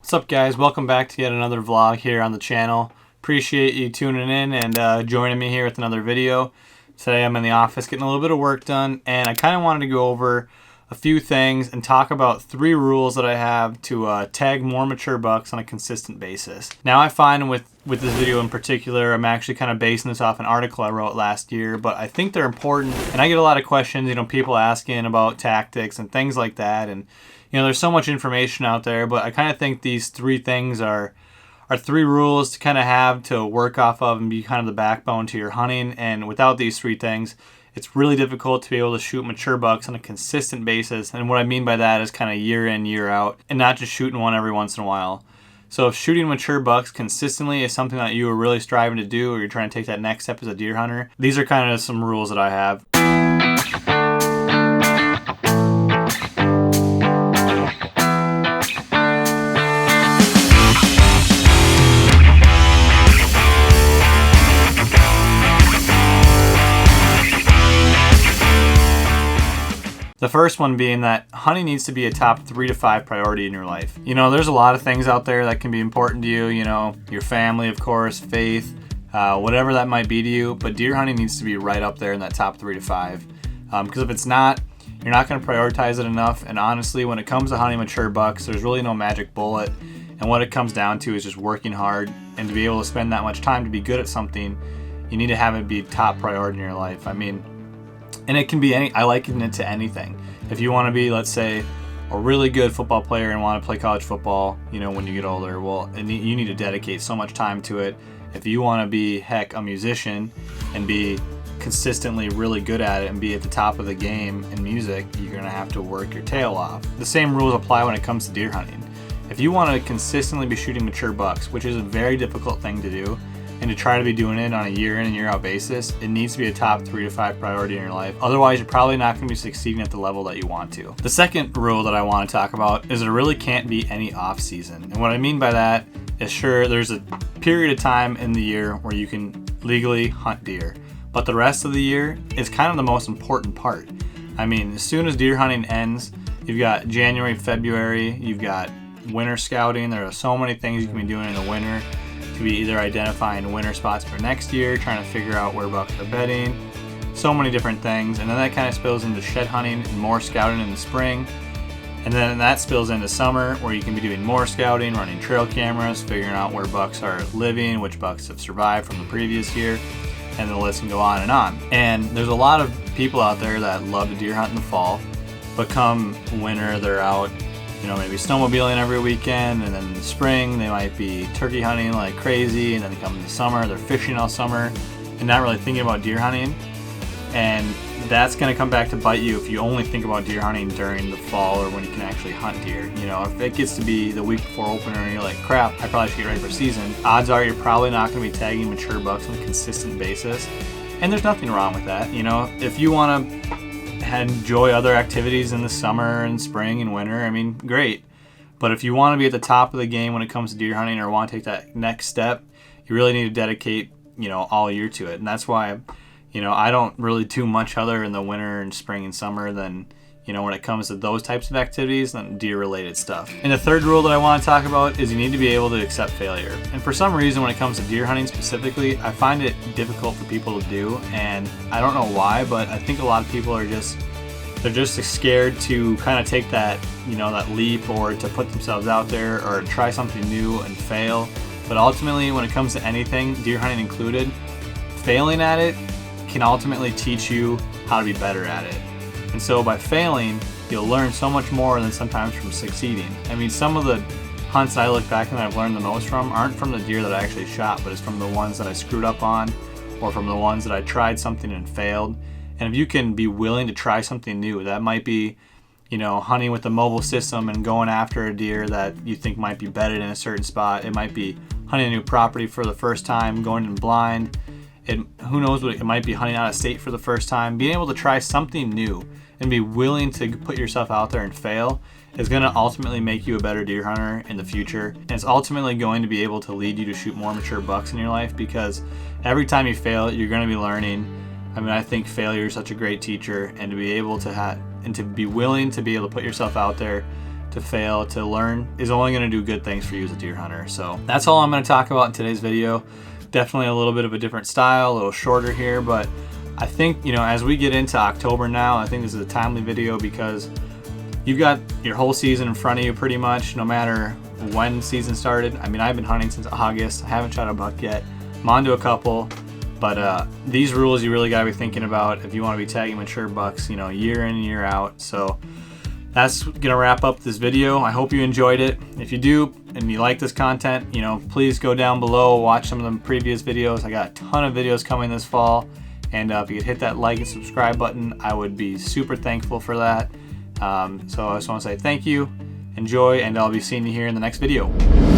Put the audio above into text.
What's up, guys? Welcome back to yet another vlog here on the channel. Appreciate you tuning in and joining me here with another video. Today I'm in the office getting a little bit of work done, and I kind of wanted to go over a few things and talk about 3 rules that I have to tag more mature bucks on a consistent basis. Now, I find with this video in particular, I'm actually kind of basing this off an article I wrote last year, but I think they're important, and I get a lot of questions, people asking about tactics and things like that, and there's so much information out there, but I kind of think these 3 things are 3 rules to kind of have to work off of and be kind of the backbone to your hunting. And without these 3 things, it's really difficult to be able to shoot mature bucks on a consistent basis. And what I mean by that is kind of year in, year out, and not just shooting one every once in a while. So if shooting mature bucks consistently is something that you are really striving to do, or you're trying to take that next step as a deer hunter, these are kind of some rules that I have. The first one being that hunting needs to be a top 3 to 5 priority in your life. There's a lot of things out there that can be important to you, your family, of course, faith, whatever that might be to you, but deer hunting needs to be right up there in that top 3 to 5. Because if it's not, you're not going to prioritize it enough, and honestly, when it comes to hunting mature bucks, there's really no magic bullet, and what it comes down to is just working hard, and to be able to spend that much time to be good at something, you need to have it be top priority in your life. And it can be I liken it to anything. If you want to be, let's say, a really good football player and want to play college football, when you get older, well, you need to dedicate so much time to it. If you want to be, a musician and be consistently really good at it and be at the top of the game in music, you're going to have to work your tail off. The same rules apply when it comes to deer hunting. If you want to consistently be shooting mature bucks, which is a very difficult thing to do, and to try to be doing it on a year in and year out basis, it needs to be a top 3 to 5 priority in your life. Otherwise, you're probably not going to be succeeding at the level that you want to. The second rule that I want to talk about is there really can't be any off season. And what I mean by that is, sure, there's a period of time in the year where you can legally hunt deer, but the rest of the year is kind of the most important part. As soon as deer hunting ends, you've got January, February, you've got winter scouting. There are so many things you can be doing in the winter. To be either identifying winter spots for next year, trying to figure out where bucks are bedding, so many different things, and then that kind of spills into shed hunting and more scouting in the spring, and then that spills into summer where you can be doing more scouting, running trail cameras, figuring out where bucks are living, which bucks have survived from the previous year, and the list can go on and on. And there's a lot of people out there that love to deer hunt in the fall, but come winter they're out maybe snowmobiling every weekend, and then in the spring they might be turkey hunting like crazy, and then they come in the summer, they're fishing all summer and not really thinking about deer hunting. And that's going to come back to bite you if you only think about deer hunting during the fall or when you can actually hunt deer. If it gets to be the week before opener and you're like, crap, I probably should get ready for season, odds are you're probably not going to be tagging mature bucks on a consistent basis. And there's nothing wrong with that. If you want to enjoy other activities in the summer and spring and winter, great. But if you want to be at the top of the game when it comes to deer hunting, or want to take that next step, you really need to dedicate all year to it. And that's why I don't really do much other in the winter and spring and summer than when it comes to those types of activities than deer related stuff. And the third rule that I want to talk about is you need to be able to accept failure. And for some reason, when it comes to deer hunting specifically, I find it difficult for people to do, and I don't know why, but I think a lot of people are just scared to kind of take that that leap, or to put themselves out there, or try something new and fail. But ultimately, when it comes to anything, deer hunting included, failing at it can ultimately teach you how to be better at it. And so by failing, you'll learn so much more than sometimes from succeeding. Some of the hunts I look back and I've learned the most from aren't from the deer that I actually shot, but it's from the ones that I screwed up on, or from the ones that I tried something and failed. And if you can be willing to try something new, that might be, hunting with a mobile system and going after a deer that you think might be bedded in a certain spot. It might be hunting a new property for the first time, going in blind. Who knows what it might be, hunting out of state for the first time. Being able to try something new and be willing to put yourself out there and fail is going to ultimately make you a better deer hunter in the future. And it's ultimately going to be able to lead you to shoot more mature bucks in your life, because every time you fail, you're going to be learning. I think failure is such a great teacher, and to be able to and to be willing to be able to put yourself out there to fail, to learn, is only going to do good things for you as a deer hunter. So that's all I'm going to talk about in today's video. Definitely a little bit of a different style, a little shorter here, but I think, you know, as we get into October now, I think this is a timely video because you've got your whole season in front of you pretty much, no matter when season started. I mean, I've been hunting since August. I haven't shot a buck yet. I'm on to a couple, but these rules you really got to be thinking about if you want to be tagging mature bucks, you know, year in and year out. So that's gonna wrap up this video. I hope you enjoyed it. If you do and you like this content, you know, please go down below, watch some of the previous videos. I got a ton of videos coming this fall, and if you could hit that like and subscribe button, I would be super thankful for that. So I just want to say thank you, enjoy, and I'll be seeing you here in the next video.